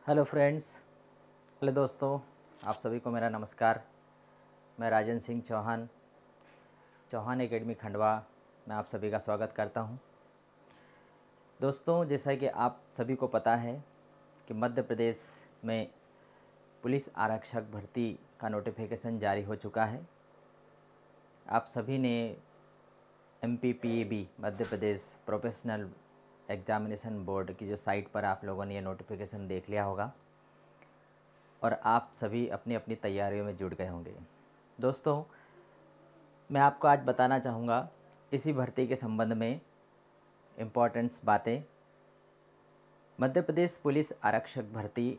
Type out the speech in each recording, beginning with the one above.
Hello friends. Hello दोस्तों, आप सभी को मेरा नमस्कार। मैं राजन सिंह चौहान, चौहान एकेडमी खंडवा में आप सभी का स्वागत करता हूं। दोस्तों, जैसा कि आप सभी को पता है कि मध्य प्रदेश में पुलिस आरक्षक भर्ती का नोटिफिकेशन जारी हो चुका है। आप सभी ने MPPEB Madhya Pradesh professional examination board की जो साइट पर आप लोगों ने ये नोटिफिकेशन देख लिया होगा और आप सभी अपनी अपनी तैयारियों में जुट गए होंगे। दोस्तों, मैं आपको आज बताना चाहूँगा इसी भर्ती के संबंध में इम्पोर्टेंट्स बातें। मध्य प्रदेश पुलिस आरक्षक भर्ती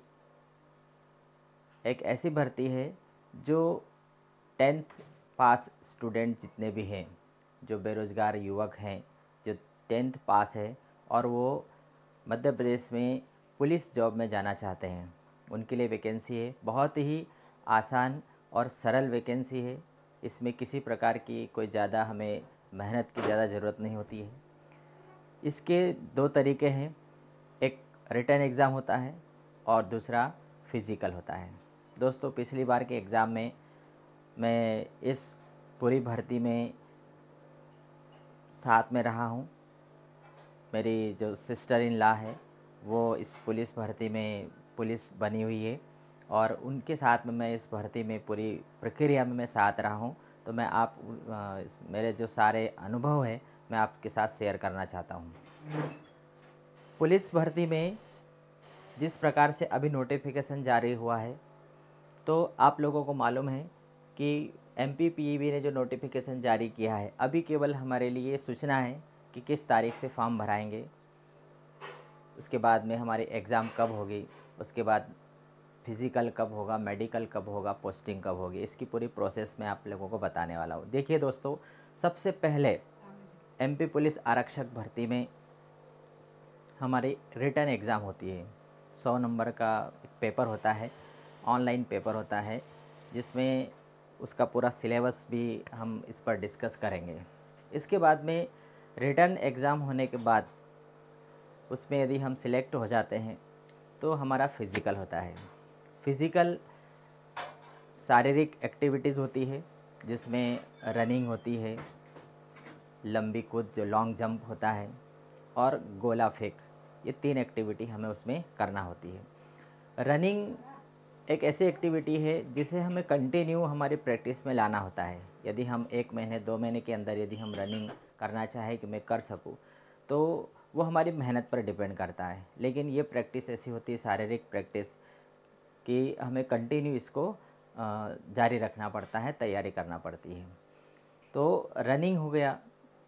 एक ऐसी भर्ती है जो 10th पास स्टूडेंट जितने भी हैं, जो बेरोज़गार युवक हैं, जो 10th पास है और वो मध्य प्रदेश में पुलिस जॉब में जाना चाहते हैं, उनके लिए वैकेंसी है। बहुत ही आसान और सरल वैकेंसी है। इसमें किसी प्रकार की कोई ज़्यादा हमें मेहनत की ज़्यादा ज़रूरत नहीं होती है। इसके दो तरीके हैं, एक रिटन एग्ज़ाम होता है और दूसरा फिज़िकल होता है। दोस्तों, पिछली बार के एग्ज़ाम में मैं इस पूरी भर्ती में साथ में रहा हूँ। मेरी जो सिस्टर इन लॉ है वो इस पुलिस भर्ती में पुलिस बनी हुई है और उनके साथ में मैं इस भर्ती में पूरी प्रक्रिया में मैं साथ रहा हूँ। तो मैं मेरे जो सारे अनुभव हैं मैं आपके साथ शेयर करना चाहता हूँ। पुलिस भर्ती में जिस प्रकार से अभी नोटिफिकेशन जारी हुआ है, तो आप लोगों को मालूम है कि MPPEB ने जो नोटिफिकेशन जारी किया है, अभी केवल हमारे लिए सूचना है कि किस तारीख से फॉर्म भराएंगे, उसके बाद में हमारी एग्ज़ाम कब होगी, उसके बाद फिज़िकल कब होगा, मेडिकल कब होगा, पोस्टिंग कब होगी। इसकी पूरी प्रोसेस मैं आप लोगों को बताने वाला हूँ। देखिए दोस्तों, सबसे पहले MP पुलिस आरक्षक भर्ती में हमारी रिटन एग्ज़ाम होती है। 100 नंबर का एक पेपर होता है, ऑनलाइन पेपर होता है, जिसमें उसका पूरा सिलेबस भी हम इस पर डिस्कस करेंगे। इसके बाद में रिटन एग्ज़ाम होने के बाद उसमें यदि हम सिलेक्ट हो जाते हैं तो हमारा फिज़िकल होता है। फिज़िकल शारीरिक एक्टिविटीज़ होती है, जिसमें रनिंग होती है, लंबी कूद जो लॉन्ग जंप होता है और गोला फेंक। ये 3 एक्टिविटी हमें उसमें करना होती है। रनिंग एक ऐसी एक्टिविटी है जिसे हमें कंटिन्यू हमारी प्रैक्टिस में लाना होता है। यदि हम 1 महीने 2 महीने के अंदर यदि हम रनिंग करना चाहें कि मैं कर सकूं, तो वो हमारी मेहनत पर डिपेंड करता है। लेकिन ये प्रैक्टिस ऐसी होती है, शारीरिक प्रैक्टिस, कि हमें कंटिन्यू इसको जारी रखना पड़ता है, तैयारी करना पड़ती है। तो रनिंग हो गया,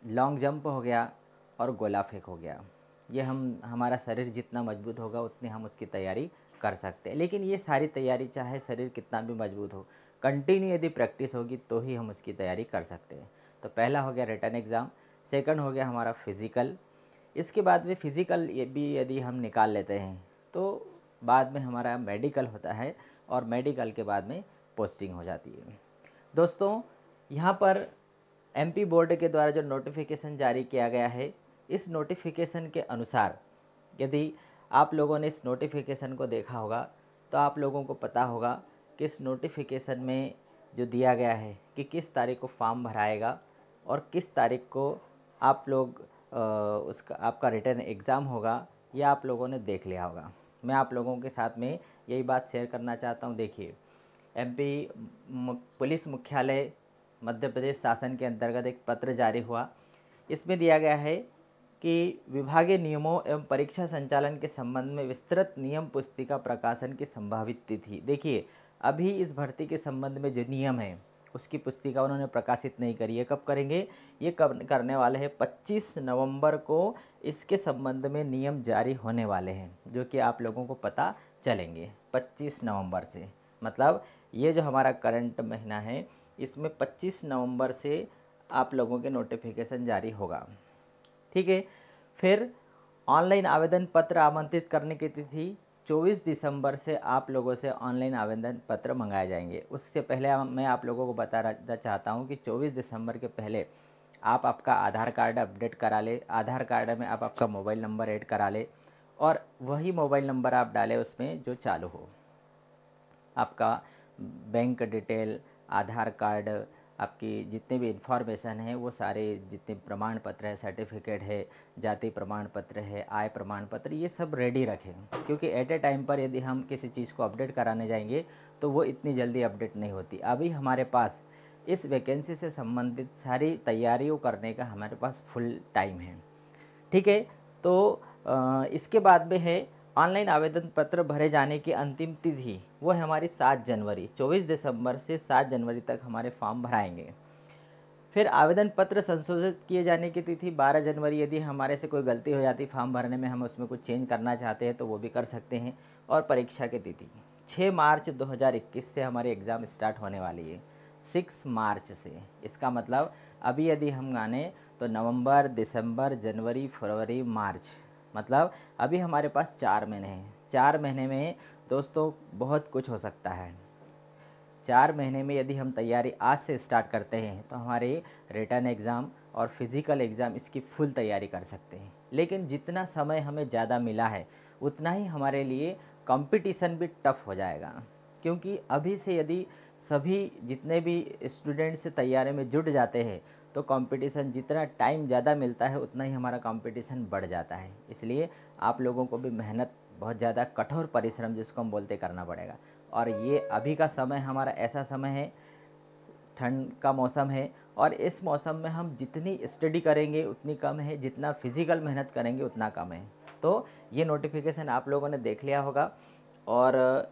लॉन्ग जंप हो गया और गोला फेंक हो गया। ये हमारा शरीर जितना मजबूत होगा उतनी हम उसकी तैयारी कर सकते हैं। लेकिन ये सारी तैयारी चाहे शरीर कितना भी मजबूत हो, कंटिन्यू यदि प्रैक्टिस होगी तो ही हम उसकी तैयारी कर सकते हैं। तो पहला हो गया रिटन एग्ज़ाम, सेकंड हो गया हमारा फिज़िकल। इसके बाद में फिज़िकल ये भी यदि हम निकाल लेते हैं तो बाद में हमारा मेडिकल होता है और मेडिकल के बाद में पोस्टिंग हो जाती है। दोस्तों, यहाँ पर MP बोर्ड के द्वारा जो नोटिफिकेशन जारी किया गया है, इस नोटिफिकेशन के अनुसार यदि आप लोगों ने इस नोटिफिकेशन को देखा होगा तो आप लोगों को पता होगा कि इस नोटिफिकेशन में जो दिया गया है कि किस तारीख को फॉर्म भराएगा और किस तारीख को आप लोग उसका आपका रिटन एग्ज़ाम होगा, यह आप लोगों ने देख लिया होगा। मैं आप लोगों के साथ में यही बात शेयर करना चाहता हूँ। देखिए, MP पुलिस मुख्यालय मध्य प्रदेश शासन के अंतर्गत एक पत्र जारी हुआ। इसमें दिया गया है कि विभागीय नियमों एवं परीक्षा संचालन के संबंध में विस्तृत नियम पुस्तिका प्रकाशन की संभावित तिथि। देखिए, अभी इस भर्ती के संबंध में जो नियम है उसकी पुस्तिका उन्होंने प्रकाशित नहीं करी है। कब करेंगे? ये कब करने वाले हैं? 25 नवंबर को इसके संबंध में नियम जारी होने वाले हैं, जो कि आप लोगों को पता चलेंगे 25 नवंबर से। मतलब ये जो हमारा करंट महीना है, इसमें 25 नवंबर से आप लोगों के नोटिफिकेशन जारी होगा। ठीक है। फिर ऑनलाइन आवेदन पत्र आमंत्रित करने की तिथि 24 दिसंबर से आप लोगों से ऑनलाइन आवेदन पत्र मंगाए जाएंगे। उससे पहले मैं आप लोगों को बताना चाहता हूं कि 24 दिसंबर के पहले आप आपका आधार कार्ड अपडेट करा ले। आधार कार्ड में आप आपका मोबाइल नंबर ऐड करा ले और वही मोबाइल नंबर आप डालें उसमें जो चालू हो। आपका बैंक डिटेल, आधार कार्ड, आपकी जितने भी इन्फॉर्मेशन है वो सारे जितने प्रमाण पत्र है, सर्टिफिकेट है, जाति प्रमाण पत्र है, आय प्रमाण पत्र, ये सब रेडी रखें। क्योंकि एट ए टाइम पर यदि हम किसी चीज़ को अपडेट कराने जाएंगे तो वो इतनी जल्दी अपडेट नहीं होती। अभी हमारे पास इस वैकेंसी से संबंधित सारी तैयारियों करने का हमारे पास फुल टाइम है। ठीक है। तो इसके बाद में है ऑनलाइन आवेदन पत्र भरे जाने की अंतिम तिथि, वो है हमारी 7 जनवरी। 24 दिसंबर से 7 जनवरी तक हमारे फॉर्म भराएंगे। फिर आवेदन पत्र संशोधित किए जाने की तिथि 12 जनवरी। यदि हमारे से कोई गलती हो जाती फॉर्म भरने में, हम उसमें कुछ चेंज करना चाहते हैं तो वो भी कर सकते हैं। और परीक्षा की तिथि 6 मार्च 2021 से हमारी एग्ज़ाम स्टार्ट होने वाली है, 6 मार्च से। इसका मतलब अभी यदि हम माने तो नवंबर, दिसंबर, जनवरी, फरवरी, मार्च, मतलब अभी हमारे पास 4 महीने हैं। 4 महीने में दोस्तों बहुत कुछ हो सकता है। 4 महीने में यदि हम तैयारी आज से स्टार्ट करते हैं तो हमारे रिटन एग्ज़ाम और फिज़िकल एग्ज़ाम इसकी फुल तैयारी कर सकते हैं। लेकिन जितना समय हमें ज़्यादा मिला है उतना ही हमारे लिए कंपटीशन भी टफ़ हो जाएगा। क्योंकि अभी से यदि सभी जितने भी स्टूडेंट्स तैयारी में जुट जाते हैं तो कंपटीशन, जितना टाइम ज़्यादा मिलता है उतना ही हमारा कंपटीशन बढ़ जाता है। इसलिए आप लोगों को भी मेहनत, बहुत ज़्यादा कठोर परिश्रम जिसको हम बोलते, करना पड़ेगा। और ये अभी का समय हमारा ऐसा समय है, ठंड का मौसम है, और इस मौसम में हम जितनी स्टडी करेंगे उतनी कम है, जितना फिज़िकल मेहनत करेंगे उतना कम है। तो ये नोटिफिकेशन आप लोगों ने देख लिया होगा और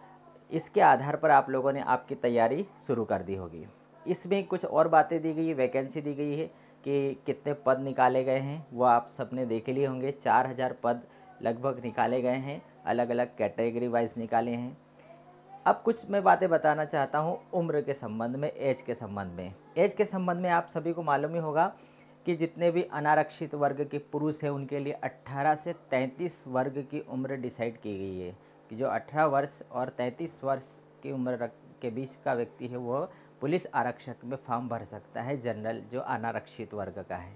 इसके आधार पर आप लोगों ने आपकी तैयारी शुरू कर दी होगी। इसमें कुछ और बातें दी गई है, वैकेंसी दी गई है कि कितने पद निकाले गए हैं, वो आप सबने देख लिए होंगे। 4000 पद लगभग निकाले गए हैं, अलग अलग कैटेगरी वाइज निकाले हैं। अब कुछ मैं बातें बताना चाहता हूँ उम्र के संबंध में, एज के संबंध में। एज के संबंध में आप सभी को मालूम ही होगा कि जितने भी अनारक्षित वर्ग के पुरुष हैं उनके लिए 18 से 33 वर्ग की उम्र डिसाइड की गई है कि जो 18 वर्ष और 33 वर्ष की उम्र के बीच का व्यक्ति है वो पुलिस आरक्षक में फॉर्म भर सकता है, जनरल जो अनारक्षित वर्ग का है।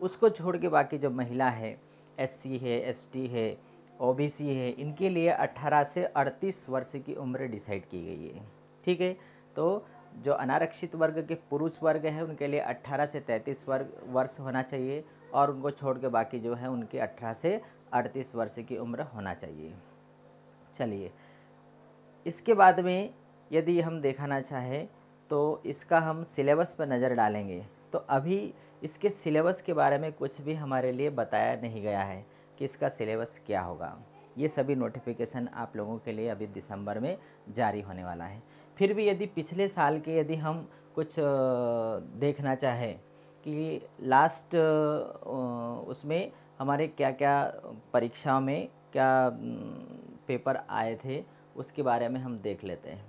उसको छोड़ के बाकी जो महिला है, एससी है, एसटी है, ओबीसी है, इनके लिए 18 से 38 वर्ष की उम्र डिसाइड की गई है। ठीक है। तो जो अनारक्षित वर्ग के पुरुष वर्ग है उनके लिए 18 से 33 वर्ष होना चाहिए, और उनको छोड़ के बाकी जो है उनके 18 से 38 वर्ष की उम्र होना चाहिए। चलिए, इसके बाद में यदि हम देखना चाहें तो इसका हम सिलेबस पर नज़र डालेंगे तो अभी इसके सिलेबस के बारे में कुछ भी हमारे लिए बताया नहीं गया है कि इसका सिलेबस क्या होगा। ये सभी नोटिफिकेशन आप लोगों के लिए अभी दिसंबर में जारी होने वाला है। फिर भी यदि पिछले साल के यदि हम कुछ देखना चाहें कि लास्ट उसमें हमारे क्या क्या परीक्षाओं में क्या पेपर आए थे, उसके बारे में हम देख लेते हैं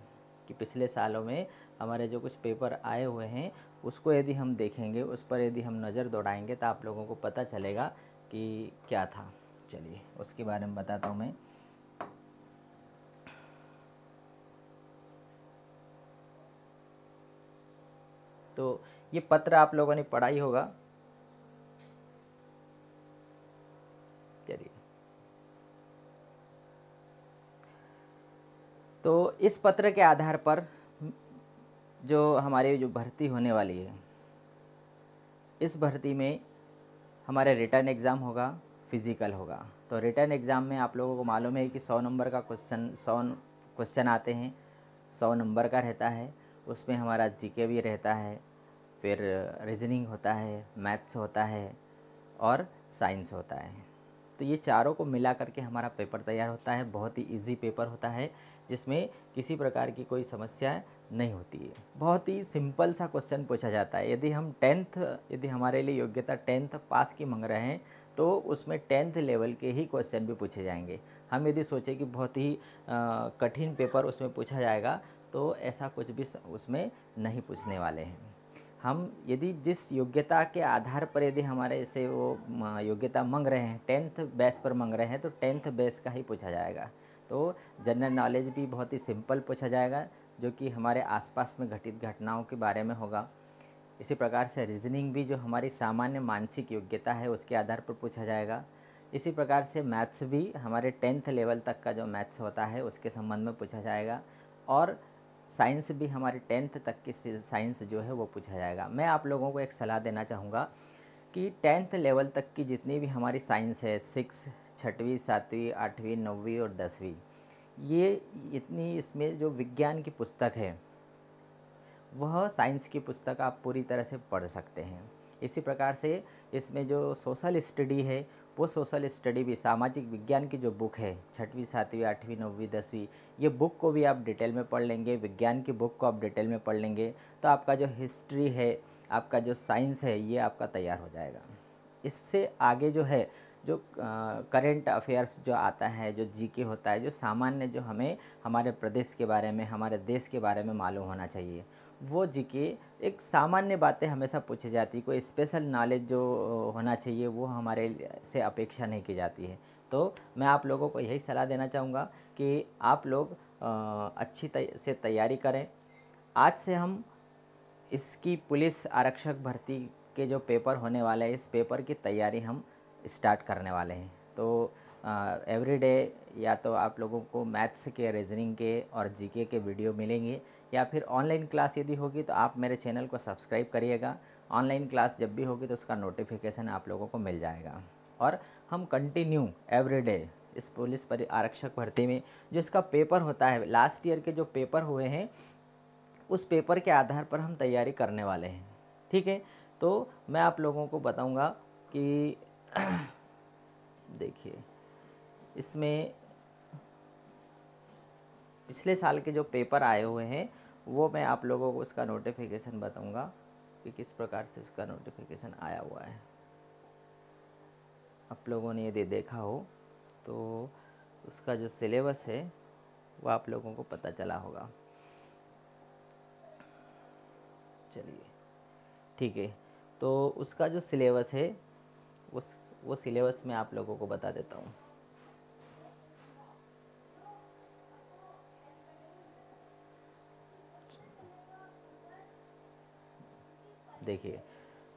कि पिछले सालों में हमारे जो कुछ पेपर आए हुए हैं उसको यदि हम देखेंगे, उस पर यदि हम नज़र दौड़ाएंगे तो आप लोगों को पता चलेगा कि क्या था। चलिए उसके बारे में बताता हूँ मैं। तो ये पत्र आप लोगों ने पढ़ा ही होगा। चलिए, तो इस पत्र के आधार पर जो हमारी जो भर्ती होने वाली है, इस भर्ती में हमारे रिटर्न एग्ज़ाम होगा, फिज़िकल होगा। तो रिटर्न एग्ज़ाम में आप लोगों को मालूम है कि 100 नंबर का क्वेश्चन, 100 क्वेश्चन आते हैं, 100 नंबर का रहता है। उसमें हमारा जीके भी रहता है, फिर रीजनिंग होता है, मैथ्स होता है और साइंस होता है। तो ये चारों को मिला करके हमारा पेपर तैयार होता है। बहुत ही इजी पेपर होता है जिसमें किसी प्रकार की कोई समस्या नहीं होती है। बहुत ही सिंपल सा क्वेश्चन पूछा जाता है। यदि हम 10th, यदि हमारे लिए योग्यता 10th पास की मांग रहे हैं तो उसमें 10th लेवल के ही क्वेश्चन भी पूछे जाएंगे। हम यदि सोचें कि बहुत ही कठिन पेपर उसमें पूछा जाएगा तो ऐसा कुछ भी उसमें नहीं पूछने वाले हैं। हम यदि जिस योग्यता के आधार पर यदि हमारे से वो योग्यता मांग रहे हैं, 10th बेस पर मांग रहे हैं, तो 10th बेस का ही पूछा जाएगा। तो जनरल नॉलेज भी बहुत ही सिंपल पूछा जाएगा जो कि हमारे आसपास में घटित घटनाओं के बारे में होगा। इसी प्रकार से रीजनिंग भी जो हमारी सामान्य मानसिक योग्यता है उसके आधार पर पूछा जाएगा। इसी प्रकार से मैथ्स भी हमारे 10th लेवल तक का जो मैथ्स होता है उसके संबंध में पूछा जाएगा, और साइंस भी हमारे 10th तक की साइंस जो है वो पूछा जाएगा। मैं आप लोगों को एक सलाह देना चाहूँगा कि 10th लेवल तक की जितनी भी हमारी साइंस है, 6, 6वीं, 7वीं, 8वीं, 9वीं और 10वीं, ये इतनी इसमें जो विज्ञान की पुस्तक है वह साइंस की पुस्तक आप पूरी तरह से पढ़ सकते हैं। इसी प्रकार से इसमें जो सोशल स्टडी है वो सोशल स्टडी भी, सामाजिक विज्ञान की जो बुक है 6वीं, 7वीं, 8वीं, 9वीं, 10वीं, ये बुक को भी आप डिटेल में पढ़ लेंगे, विज्ञान की बुक को आप डिटेल में पढ़ लेंगे तो आपका जो हिस्ट्री है, आपका जो साइंस है, ये आपका तैयार हो जाएगा। इससे आगे जो है, जो करेंट अफेयर्स जो आता है, जो जीके होता है, जो सामान्य जो हमें हमारे प्रदेश के बारे में, हमारे देश के बारे में मालूम होना चाहिए, वो जीके एक सामान्य बातें हमेशा पूछी जाती, कोई स्पेशल नॉलेज जो होना चाहिए वो हमारे से अपेक्षा नहीं की जाती है। तो मैं आप लोगों को यही सलाह देना चाहूँगा कि आप लोग अच्छी से तैयारी करें। आज से हम इसकी पुलिस आरक्षक भर्ती के जो पेपर होने वाले हैं, इस पेपर की तैयारी हम स्टार्ट करने वाले हैं। तो एवरीडे या तो आप लोगों को मैथ्स के, रीजनिंग के और जीके के वीडियो मिलेंगे, या फिर ऑनलाइन क्लास यदि होगी तो आप मेरे चैनल को सब्सक्राइब करिएगा। ऑनलाइन क्लास जब भी होगी तो उसका नोटिफिकेशन आप लोगों को मिल जाएगा। और हम कंटिन्यू एवरीडे इस पुलिस आरक्षक भर्ती में जो इसका पेपर होता है, लास्ट ईयर के जो पेपर हुए हैं उस पेपर के आधार पर हम तैयारी करने वाले हैं। ठीक है, तो मैं आप लोगों को बताऊंगा कि देखिए इसमें पिछले साल के जो पेपर आए हुए हैं वो मैं आप लोगों को उसका नोटिफिकेशन बताऊंगा कि किस प्रकार से उसका नोटिफिकेशन आया हुआ है। आप लोगों ने यदि देखा हो तो उसका जो सिलेबस है वो आप लोगों को पता चला होगा। चलिए ठीक है, तो उसका जो सिलेबस है वो सिलेबस मैं आप लोगों को बता देता हूँ। देखिए,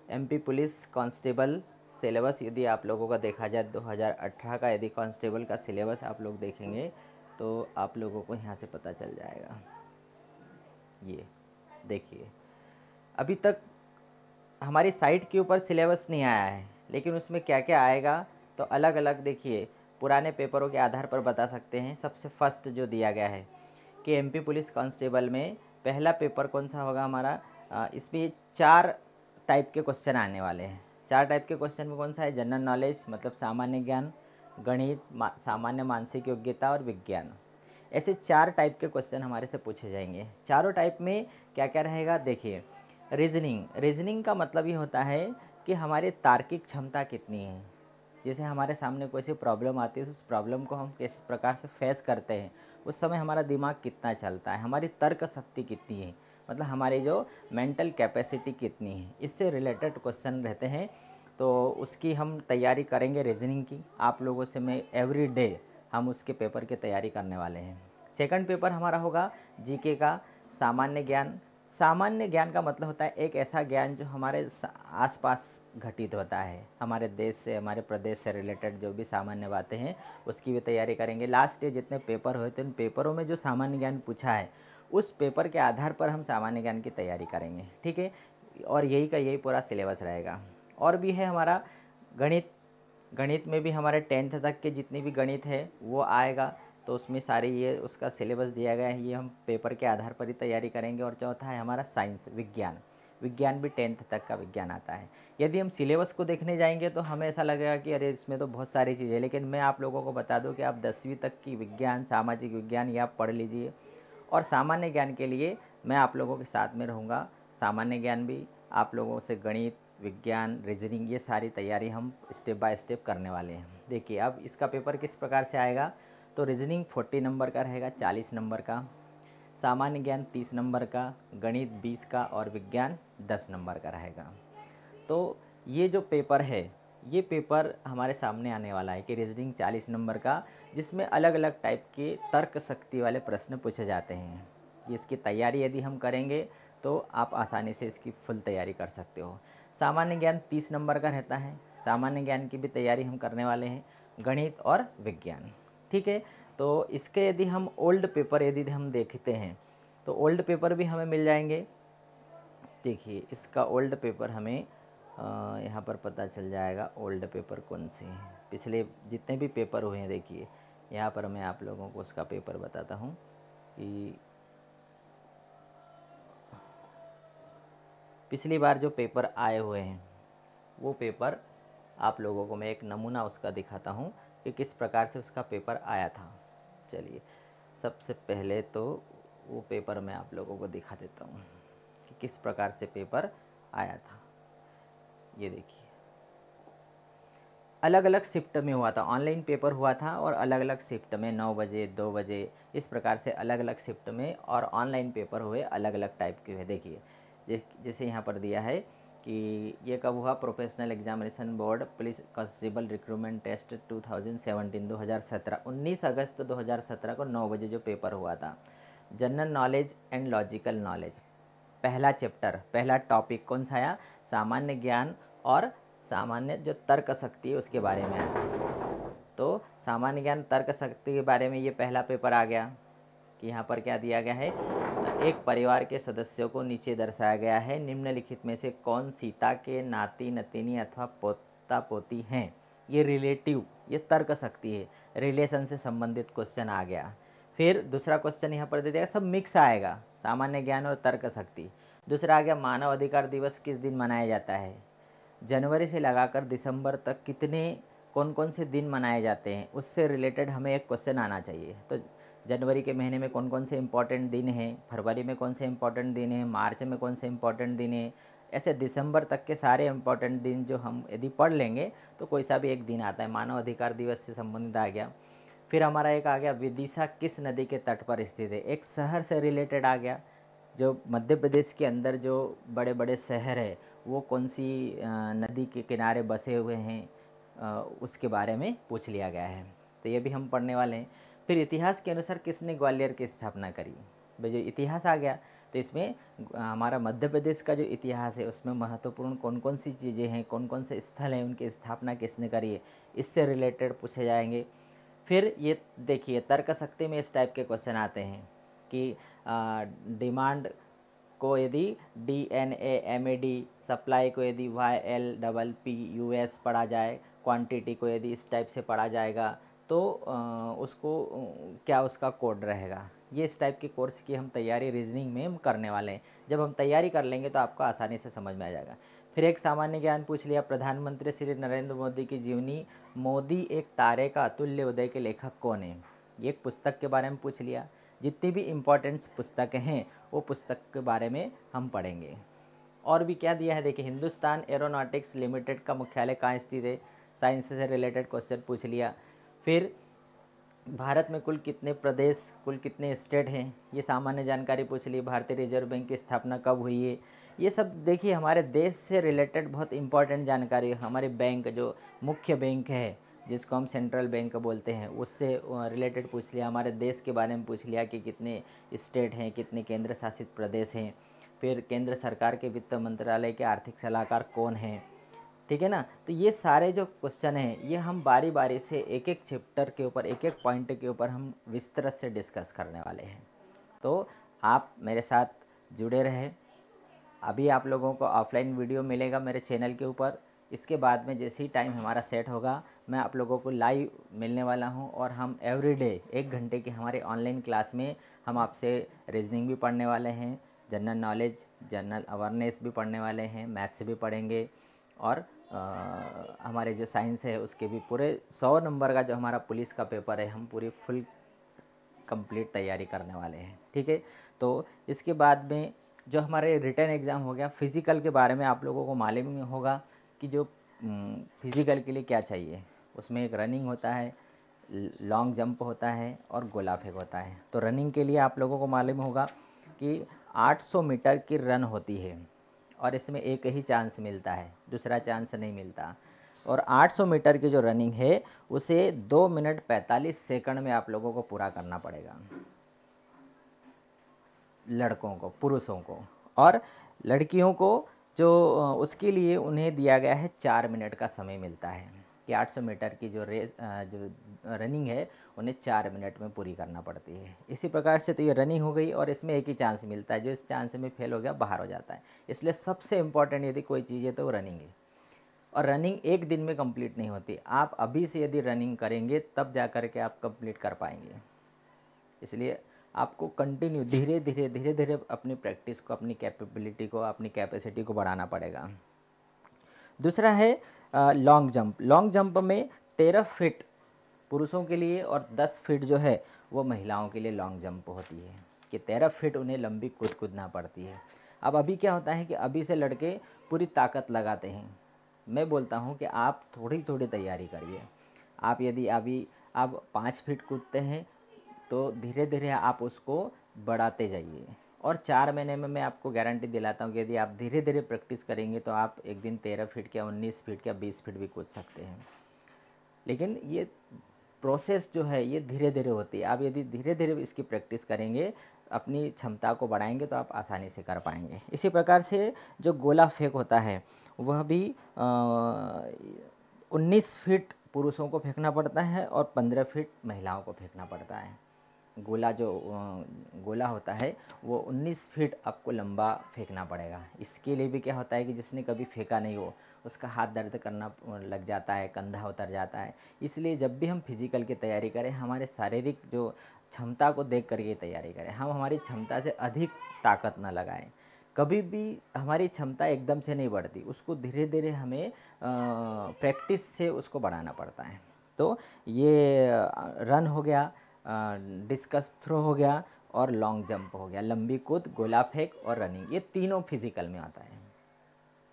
एमपी पुलिस कांस्टेबल सिलेबस यदि आप लोगों का देखा जाए 2018 का, यदि कांस्टेबल का सिलेबस आप लोग देखेंगे तो आप लोगों को यहाँ से पता चल जाएगा। ये देखिए, अभी तक हमारी साइट के ऊपर सिलेबस नहीं आया है, लेकिन उसमें क्या क्या आएगा तो अलग अलग देखिए पुराने पेपरों के आधार पर बता सकते हैं। सबसे फर्स्ट जो दिया गया है कि एमपी पुलिस कांस्टेबल में पहला पेपर कौन सा होगा हमारा, इसमें 4 टाइप के क्वेश्चन आने वाले हैं। 4 टाइप के क्वेश्चन में कौन सा है, जनरल नॉलेज मतलब सामान्य ज्ञान, गणित, सामान्य मानसिक योग्यता और विज्ञान। ऐसे 4 टाइप के क्वेश्चन हमारे से पूछे जाएंगे। चारों टाइप में क्या क्या रहेगा देखिए, रीजनिंग का मतलब ये होता है कि हमारी तार्किक क्षमता कितनी है। जैसे हमारे सामने कोई सी प्रॉब्लम आती है, उस प्रॉब्लम को हम किस प्रकार से फेस करते हैं, उस समय हमारा दिमाग कितना चलता है, हमारी तर्क शक्ति कितनी है, मतलब हमारी जो मेंटल कैपेसिटी कितनी है, इससे रिलेटेड क्वेश्चन रहते हैं। तो उसकी हम तैयारी करेंगे रीजनिंग की। आप लोगों से मैं एवरी डे हम उसके पेपर की तैयारी करने वाले हैं। सेकंड पेपर हमारा होगा जीके का, सामान्य ज्ञान। सामान्य ज्ञान का मतलब होता है एक ऐसा ज्ञान जो हमारे आसपास घटित होता है, हमारे देश से, हमारे प्रदेश से रिलेटेड जो भी सामान्य बातें हैं उसकी भी तैयारी करेंगे। लास्ट ईयर जितने पेपर हुए थे उन पेपरों में जो सामान्य ज्ञान पूछा है उस पेपर के आधार पर हम सामान्य ज्ञान की तैयारी करेंगे। ठीक है, और यही का यही पूरा सिलेबस रहेगा। और भी है हमारा गणित। गणित में भी हमारे 10th तक के जितनी भी गणित है वो आएगा, तो उसमें सारी ये उसका सिलेबस दिया गया है, ये हम पेपर के आधार पर ही तैयारी करेंगे। और चौथा है हमारा साइंस, विज्ञान भी 10th तक का विज्ञान आता है। यदि हम सिलेबस को देखने जाएंगे तो हमें ऐसा लगेगा कि अरे इसमें तो बहुत सारी चीज़ें, लेकिन मैं आप लोगों को बता दूं कि आप 10वीं तक की विज्ञान, सामाजिक विज्ञान ये आप पढ़ लीजिए। और सामान्य ज्ञान के लिए मैं आप लोगों के साथ में रहूँगा। सामान्य ज्ञान भी आप लोगों से गणित, विज्ञान, रीजनिंग ये सारी तैयारी हम स्टेप बाय स्टेप करने वाले हैं। देखिए अब इसका पेपर किस प्रकार से आएगा, तो रीजनिंग 40 नंबर का रहेगा, 40 नंबर का, सामान्य ज्ञान 30 नंबर का, गणित 20 का और विज्ञान 10 नंबर का रहेगा। तो ये जो पेपर है, ये पेपर हमारे सामने आने वाला है कि रीजनिंग 40 नंबर का, जिसमें अलग अलग टाइप के तर्क शक्ति वाले प्रश्न पूछे जाते हैं। इसकी तैयारी यदि हम करेंगे तो आप आसानी से इसकी फुल तैयारी कर सकते हो। सामान्य ज्ञान 30 नंबर का रहता है, सामान्य ज्ञान की भी तैयारी हम करने वाले हैं। गणित और विज्ञान। ठीक है, तो इसके यदि हम ओल्ड पेपर यदि हम देखते हैं तो ओल्ड पेपर भी हमें मिल जाएंगे। देखिए इसका ओल्ड पेपर हमें यहाँ पर पता चल जाएगा ओल्ड पेपर कौन से हैं, पिछले जितने भी पेपर हुए हैं। देखिए यहाँ पर मैं आप लोगों को उसका पेपर बताता हूँ कि पिछली बार जो पेपर आए हुए हैं वो पेपर आप लोगों को मैं एक नमूना उसका दिखाता हूँ कि किस प्रकार से उसका पेपर आया था। चलिए सबसे पहले तो वो पेपर मैं आप लोगों को दिखा देता हूँ कि किस प्रकार से पेपर आया था। ये देखिए अलग अलग शिफ्ट में हुआ था, ऑनलाइन पेपर हुआ था और अलग अलग शिफ्ट में 9 बजे 2 बजे इस प्रकार से अलग अलग शिफ्ट में और ऑनलाइन पेपर हुए अलग अलग टाइप के हुए। देखिए जैसे यहाँ पर दिया है कि ये कब हुआ, professional examination board police constable recruitment test 2017 19 अगस्त 2017 को 9 बजे जो पेपर हुआ था। General knowledge and logical knowledge, पहला चैप्टर पहला टॉपिक कौन सा आया, सामान्य ज्ञान और सामान्य जो तर्क शक्ति है उसके बारे में आया। तो सामान्य ज्ञान तर्क शक्ति के बारे में ये पहला पेपर आ गया कि यहाँ पर क्या दिया गया है, एक परिवार के सदस्यों को नीचे दर्शाया गया है, निम्नलिखित में से कौन सीता के नाती नतीनी अथवा पोता पोती हैं। ये रिलेटिव, ये तर्क शक्ति है, रिलेशन से संबंधित क्वेश्चन आ गया। फिर दूसरा क्वेश्चन यहाँ पर दे देगा, सब मिक्स आएगा, सामान्य ज्ञान और तर्क शक्ति। दूसरा आ गया मानव अधिकार दिवस किस दिन मनाया जाता है, जनवरी से लगाकर दिसंबर तक कितने कौन कौन से दिन मनाए जाते हैं, उससे रिलेटेड हमें एक क्वेश्चन आना चाहिए। तो जनवरी के महीने में कौन कौन से इंपॉर्टेंट दिन हैं, फरवरी में कौन से इंपॉर्टेंट दिन हैं, मार्च में कौन से इंपॉर्टेंट दिन हैं, ऐसे दिसंबर तक के सारे इंपॉर्टेंट दिन जो हम यदि पढ़ लेंगे तो कोई सा भी एक दिन आता है। मानव अधिकार दिवस से संबंधित आ गया। फिर हमारा एक आ गया विदिशा किस नदी के तट पर स्थित है, एक शहर से रिलेटेड आ गया। जो मध्य प्रदेश के अंदर जो बड़े बड़े शहर है वो कौन सी नदी के किनारे बसे हुए हैं, उसके बारे में पूछ लिया गया है। तो ये भी हम पढ़ने वाले हैं। फिर इतिहास के अनुसार किसने ग्वालियर की स्थापना करी, भाई जो इतिहास आ गया तो इसमें हमारा मध्य प्रदेश का जो इतिहास है उसमें महत्वपूर्ण कौन कौन सी चीज़ें हैं, कौन कौन से स्थल हैं, उनकी स्थापना किसने करी है, इससे रिलेटेड पूछे जाएंगे। फिर ये देखिए तर्क शक्ति में इस टाइप के क्वेश्चन आते हैं कि डिमांड को यदि DNAMAD, सप्लाई को यदि YLPPUS पढ़ा जाए, क्वांटिटी को यदि इस टाइप से पढ़ा जाएगा तो उसको क्या उसका कोड रहेगा। ये इस टाइप के कोर्स की हम तैयारी रीजनिंग में हम करने वाले हैं। जब हम तैयारी कर लेंगे तो आपको आसानी से समझ में आ जाएगा। फिर एक सामान्य ज्ञान पूछ लिया, प्रधानमंत्री श्री नरेंद्र मोदी की जीवनी, मोदी एक तारे का अतुल्य उदय के लेखक कौन है, ये एक पुस्तक के बारे में पूछ लिया। जितनी भी इम्पोर्टेंट्स पुस्तकें हैं वो पुस्तक के बारे में हम पढ़ेंगे। और भी क्या दिया है देखिए, हिंदुस्तान एरोनॉटिक्स लिमिटेड का मुख्यालय कहाँ स्थित है, साइंस से रिलेटेड क्वेश्चन पूछ लिया। फिर भारत में कुल कितने प्रदेश, कुल कितने स्टेट हैं, ये सामान्य जानकारी पूछ ली। भारतीय रिजर्व बैंक की स्थापना कब हुई है, ये सब देखिए हमारे देश से रिलेटेड बहुत इंपॉर्टेंट जानकारी है। हमारे बैंक जो मुख्य बैंक है जिसको हम सेंट्रल बैंक बोलते हैं उससे रिलेटेड पूछ लिया। हमारे देश के बारे में पूछ लिया कि कितने स्टेट हैं, कितने केंद्र शासित प्रदेश हैं। फिर केंद्र सरकार के वित्त मंत्रालय के आर्थिक सलाहकार कौन हैं, ठीक है ना। तो ये सारे जो क्वेश्चन हैं ये हम बारी बारी से एक एक चैप्टर के ऊपर एक एक पॉइंट के ऊपर हम विस्तृत से डिस्कस करने वाले हैं। तो आप मेरे साथ जुड़े रहें। अभी आप लोगों को ऑफलाइन वीडियो मिलेगा मेरे चैनल के ऊपर, इसके बाद में जैसे ही टाइम हमारा सेट होगा मैं आप लोगों को लाइव मिलने वाला हूं और हम एवरीडे 1 घंटे की हमारे ऑनलाइन क्लास में हम आपसे रीजनिंग भी पढ़ने वाले हैं, जनरल नॉलेज जनरल अवेयरनेस भी पढ़ने वाले हैं, मैथ्स भी पढ़ेंगे और हमारे जो साइंस है उसके भी पूरे 100 नंबर का जो हमारा पुलिस का पेपर है हम पूरी फुल कंप्लीट तैयारी करने वाले हैं, ठीक है। तो इसके बाद में जो हमारे रिटन एग्ज़ाम हो गया, फिज़िकल के बारे में आप लोगों को मालूम होगा कि जो फिज़िकल के लिए क्या चाहिए। उसमें एक रनिंग होता है, लॉन्ग जंप होता है और गोला फेंक होता है। तो रनिंग के लिए आप लोगों को मालूम होगा कि 800 मीटर की रन होती है और इसमें एक ही चांस मिलता है, दूसरा चांस नहीं मिलता। और 800 मीटर की जो रनिंग है उसे 2 मिनट 45 सेकंड में आप लोगों को पूरा करना पड़ेगा, लड़कों को, पुरुषों को। और लड़कियों को जो उसके लिए उन्हें दिया गया है 4 मिनट का समय मिलता है कि 800 मीटर की जो रेस जो रनिंग है उन्हें 4 मिनट में पूरी करना पड़ती है। इसी प्रकार से तो ये रनिंग हो गई और इसमें एक ही चांस मिलता है, जो इस चांस में फेल हो गया बाहर हो जाता है। इसलिए सबसे इम्पॉर्टेंट यदि कोई चीज़ है तो वो रनिंग है। और रनिंग एक दिन में कंप्लीट नहीं होती, आप अभी से यदि रनिंग करेंगे तब जा कर के आप कंप्लीट कर पाएंगे। इसलिए आपको कंटिन्यू धीरे धीरे अपनी प्रैक्टिस को, अपनी कैपेबिलिटी को, अपनी कैपेसिटी को बढ़ाना पड़ेगा। दूसरा है लॉन्ग जंप। लॉन्ग जंप में 13 फीट पुरुषों के लिए और 10 फीट जो है वो महिलाओं के लिए लॉन्ग जंप होती है, कि 13 फीट उन्हें लंबी कूदना पड़ती है। अब अभी क्या होता है कि अभी से लड़के पूरी ताकत लगाते हैं। मैं बोलता हूँ कि आप थोड़ी थोड़ी तैयारी करिए। आप यदि अभी आप 5 फीट कूदते हैं तो धीरे धीरे आप उसको बढ़ाते जाइए, और 4 महीने में मैं आपको गारंटी दिलाता हूँ कि यदि आप धीरे धीरे प्रैक्टिस करेंगे तो आप एक दिन 13 फीट या 19 फीट या 20 फीट भी कूद सकते हैं। लेकिन ये प्रोसेस जो है ये धीरे धीरे होती है। आप यदि धीरे धीरे इसकी प्रैक्टिस करेंगे, अपनी क्षमता को बढ़ाएंगे तो आप आसानी से कर पाएंगे। इसी प्रकार से जो गोला फेंक होता है वह भी 19 फीट पुरुषों को फेंकना पड़ता है और 15 फीट महिलाओं को फेंकना पड़ता है। गोला जो गोला होता है वो 19 फीट आपको लंबा फेंकना पड़ेगा। इसके लिए भी क्या होता है कि जिसने कभी फेंका नहीं हो उसका हाथ दर्द करना लग जाता है, कंधा उतर जाता है। इसलिए जब भी हम फिजिकल की तैयारी करें, हमारे शारीरिक जो क्षमता को देख करके तैयारी करें। हम हमारी क्षमता से अधिक ताकत ना लगाएं। कभी भी हमारी क्षमता एकदम से नहीं बढ़ती, उसको धीरे धीरे हमें प्रैक्टिस से उसको बढ़ाना पड़ता है। तो ये रन हो गया, डिस्कस थ्रो हो गया और लॉन्ग जंप हो गया, लंबी कूद, गोला फेंक और रनिंग, ये तीनों फिजिकल में आता है।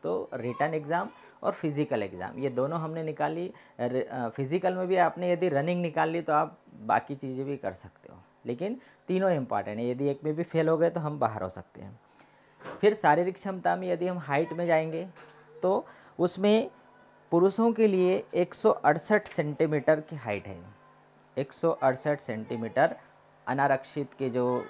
तो रिटन एग्ज़ाम और फिज़िकल एग्ज़ाम ये दोनों हमने निकाली। फिज़िकल में भी आपने यदि रनिंग निकाल ली तो आप बाकी चीज़ें भी कर सकते हो, लेकिन तीनों इम्पॉर्टेंट है। यदि एक में भी फेल हो गए तो हम बाहर हो सकते हैं। फिर शारीरिक क्षमता में यदि हम हाइट में जाएंगे तो उसमें पुरुषों के लिए 168 सेंटीमीटर की हाइट है। 168 सेंटीमीटर, अनारक्षित के जो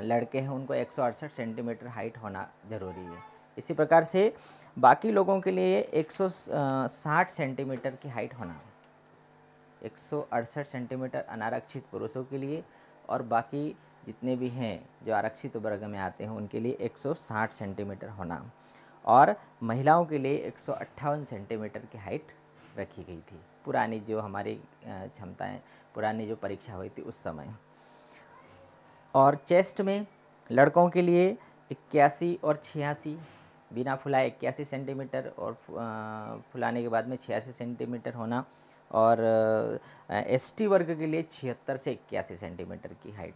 लड़के हैं उनको 168 सेंटीमीटर हाइट होना ज़रूरी है। इसी प्रकार से बाकी लोगों के लिए 160 सेंटीमीटर की हाइट होना, 168 सेंटीमीटर अनारक्षित पुरुषों के लिए, और बाकी जितने भी हैं जो आरक्षित वर्ग में आते हैं उनके लिए 160 सेंटीमीटर होना, और महिलाओं के लिए 158 सेंटीमीटर की हाइट रखी गई थी। पुरानी जो हमारी क्षमताएं, पुरानी जो परीक्षा हुई थी उस समय। और चेस्ट में लड़कों के लिए 81 और 86, बिना फुलाए 81 सेंटीमीटर और फुलाने के बाद में 86 सेंटीमीटर होना, और एसटी वर्ग के लिए 76 से 81 सेंटीमीटर की हाइट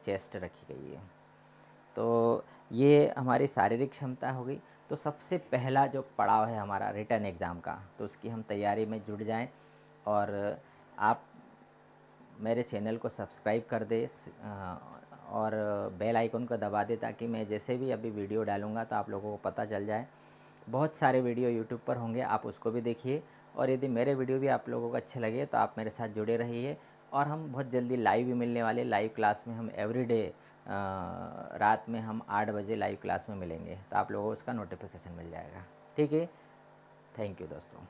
चेस्ट रखी गई है। तो ये हमारी शारीरिक क्षमता हो गई। तो सबसे पहला जो पड़ाव है हमारा रिटन एग्ज़ाम का, तो उसकी हम तैयारी में जुट जाएं, और आप मेरे चैनल को सब्सक्राइब कर दें और बेल आइकन को दबा दें, ताकि मैं जैसे भी अभी वीडियो डालूँगा तो आप लोगों को पता चल जाए। बहुत सारे वीडियो यूट्यूब पर होंगे, आप उसको भी देखिए, और यदि मेरे वीडियो भी आप लोगों को अच्छे लगे तो आप मेरे साथ जुड़े रहिए। और हम बहुत जल्दी लाइव भी मिलने वाले, लाइव क्लास में हम एवरीडे रात में हम 8 बजे लाइव क्लास में मिलेंगे, तो आप लोगों को उसका नोटिफिकेशन मिल जाएगा। ठीक है, थैंक यू दोस्तों।